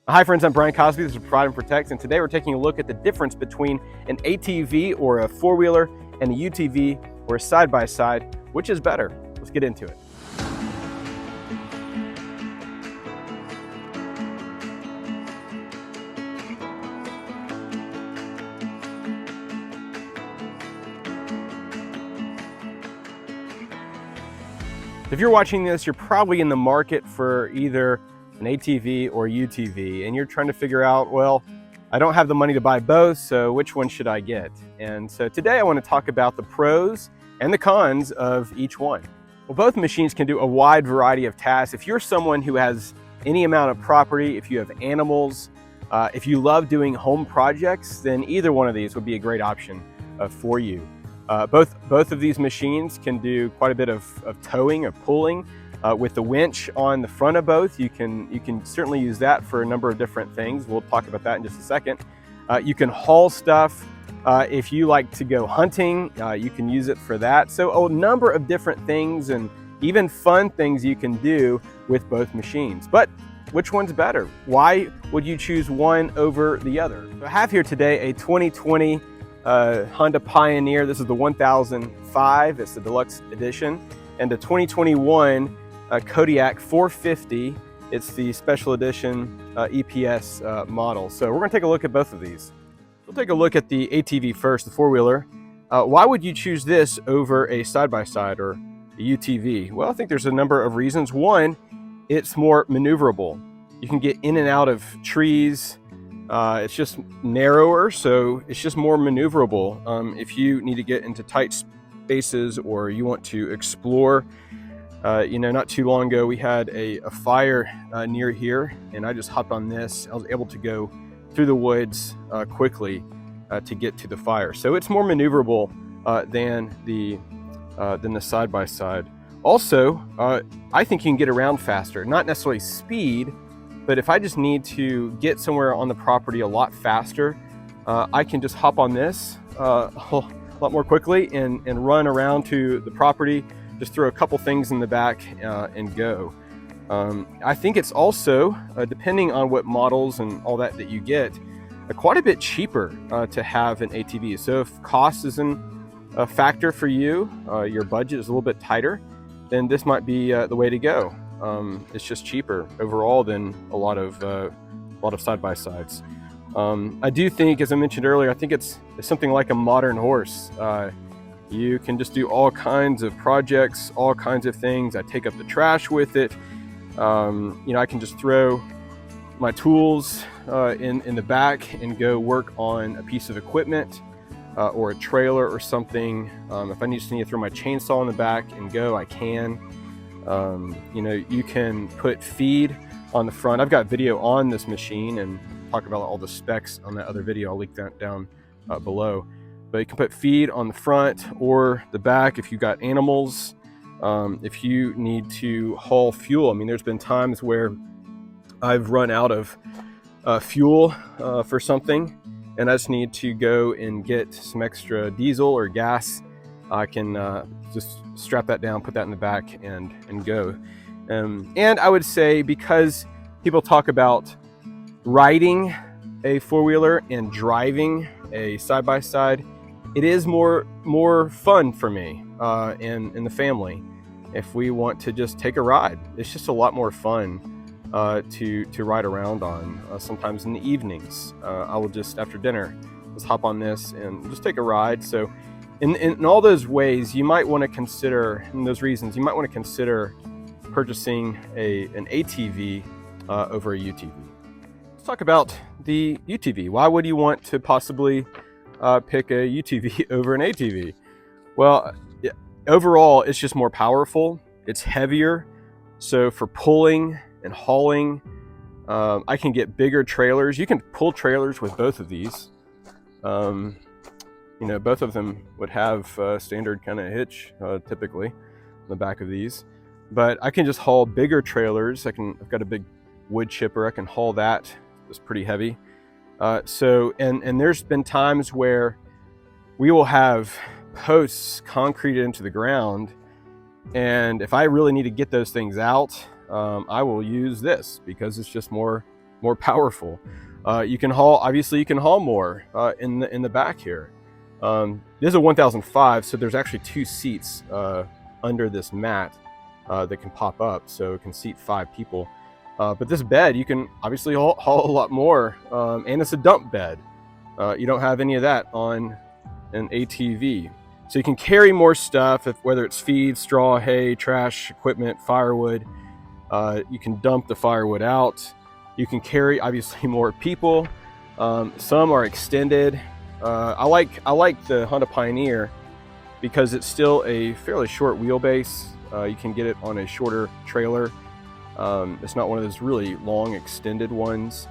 Hi friends, I'm Brian Cosby, this is Pride and Protect, and today we're taking a look at the difference between an ATV or a four-wheeler and a UTV or a side-by-side. Which is better? Let's get into it. If you're watching this, you're probably in the market for either an ATV or UTV, and you're trying to figure out, well, I don't have the money to buy both, so which one should I get? And so today I want to talk about the pros and the cons of each one. Well, both machines can do a wide variety of tasks. If you're someone who has any amount of property, if you have animals, if you love doing home projects, then either one of these would be a great option for you. Both of these machines can do quite a bit of towing, of pulling. With the winch on the front of both, you can certainly use that for a number of different things. We'll talk about that in just a second. You can haul stuff. If you like to go hunting, you can use it for that. So a number of different things and even fun things you can do with both machines. But which one's better? Why would you choose one over the other? So I have here today a 2020 Honda Pioneer. This is the 1005, it's the deluxe edition, and the 2021 Kodiak 450. It's the special edition EPS model. So we're going to take a look at both of these. We'll take a look at the ATV first, the four-wheeler. Why would you choose this over a side-by-side or a UTV? Well, I think there's a number of reasons. One, it's more maneuverable. You can get in and out of trees. It's just narrower, so it's just more maneuverable. If you need to get into tight spaces or you want to explore, not too long ago we had a fire near here, and I just hopped on this. I was able to go through the woods quickly to get to the fire. So it's more maneuverable than the side-by-side. Also, I think you can get around faster, not necessarily speed, but if I just need to get somewhere on the property a lot faster, I can just hop on this a lot more quickly and run around to the property, just throw a couple things in the back and go. I think it's also, depending on what models and all that you get, quite a bit cheaper to have an ATV. So if cost isn't a factor for you, your budget is a little bit tighter, then this might be the way to go. It's just cheaper overall than a lot of side-by-sides. I do think, as I mentioned earlier, I think it's something like a modern horse. You can just do all kinds of projects, all kinds of things. I take up the trash with it. I can just throw my tools in the back and go work on a piece of equipment or a trailer or something. If I just need to throw my chainsaw in the back and go, I can. You can put feed on the front. I've got video on this machine and talk about all the specs on that other video. I'll link that down below. But you can put feed on the front or the back if you've got animals. If you need to haul fuel, I mean, there's been times where I've run out of fuel for something and I just need to go and get some extra diesel or gas. I can just strap that down, put that in the back and go. And I would say, because people talk about riding a four-wheeler and driving a side-by-side, it is more fun for me and the family. If we want to just take a ride, it's just a lot more fun to ride around on. Sometimes in the evenings, I will just, after dinner, just hop on this and just take a ride. So in all those ways, you might want to consider, in those reasons, you might want to consider purchasing an ATV over a UTV. Let's talk about the UTV. Why would you want to possibly pick a UTV over an ATV? Well, overall, it's just more powerful. It's heavier. So for pulling and hauling, I can get bigger trailers. You can pull trailers with both of these. Both of them would have a standard kind of hitch, typically, on the back of these. But I can just haul bigger trailers. I've got a big wood chipper. I can haul that. It's pretty heavy. And there's been times where we will have posts concreted into the ground, and if I really need to get those things out, I will use this because it's just more more powerful. You can haul, obviously you can haul more in the back here. This is a 1005, so there's actually 2 seats under this mat that can pop up, so it can seat 5 people. But this bed, you can obviously haul a lot more, and it's a dump bed. You don't have any of that on an ATV. So you can carry more stuff, whether it's feed, straw, hay, trash, equipment, firewood. You can dump the firewood out. You can carry, obviously, more people. Some are extended. I like the Honda Pioneer because it's still a fairly short wheelbase. You can get it on a shorter trailer. It's not one of those really long extended ones.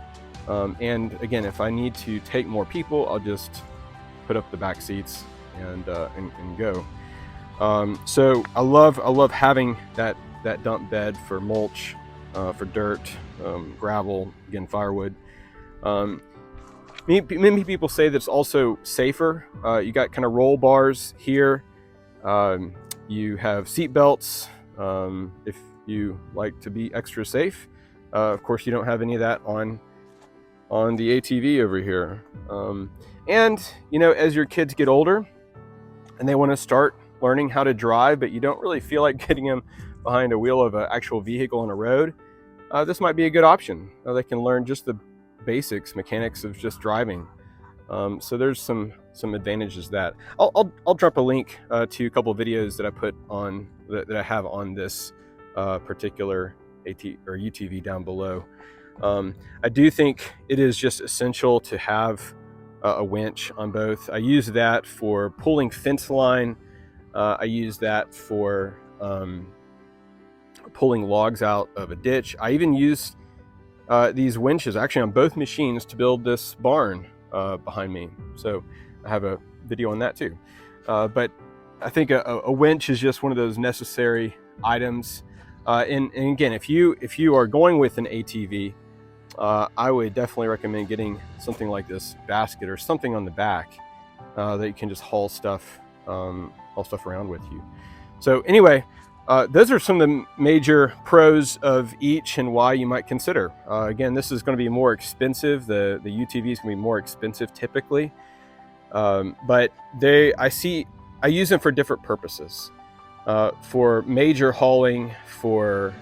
And again, if I need to take more people, I'll just put up the back seats and go. So I love having that dump bed for mulch, for dirt, gravel, again, firewood. Many people say that it's also safer. You got kind of roll bars here. You have seat belts if you like to be extra safe. Of course, you don't have any of that on the ATV over here. And you know, as your kids get older and they want to start learning how to drive, but you don't really feel like getting them behind a wheel of an actual vehicle on a road, this might be a good option. They can learn just the basics, mechanics of just driving. So there's some advantages to that. I'll drop a link to a couple of videos that I put on that I have on this particular UTV down below. I do think it is just essential to have a winch on both. I use that for pulling fence line. I use that for pulling logs out of a ditch. I even use these winches actually on both machines to build this barn behind me. So I have a video on that too. But I think a winch is just one of those necessary items. And again, if you are going with an ATV, I would definitely recommend getting something like this basket or something on the back that you can just haul stuff around with you. So anyway, those are some of the major pros of each and why you might consider. Again, this is going to be more expensive. The UTV is going to be more expensive typically, but I use them for different purposes. For major hauling, for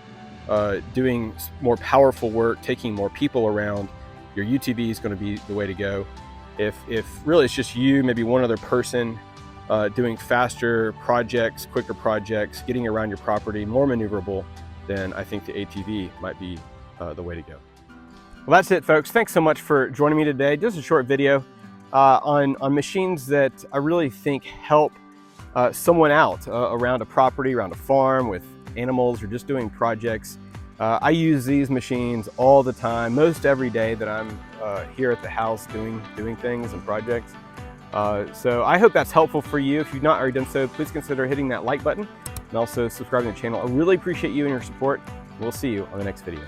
doing more powerful work, taking more people around, your UTV is going to be the way to go. If really it's just you, maybe one other person, doing faster projects, quicker projects, getting around your property, more maneuverable, then I think the ATV might be the way to go. Well, that's it, folks. Thanks so much for joining me today. Just a short video on machines that I really think help someone out around a property, around a farm, with animals, or just doing projects. I use these machines all the time, most every day that I'm here at the house doing things and projects. So I hope that's helpful for you. If you've not already done so, please consider hitting that like button and also subscribing to the channel. I really appreciate you and your support. We'll see you on the next video.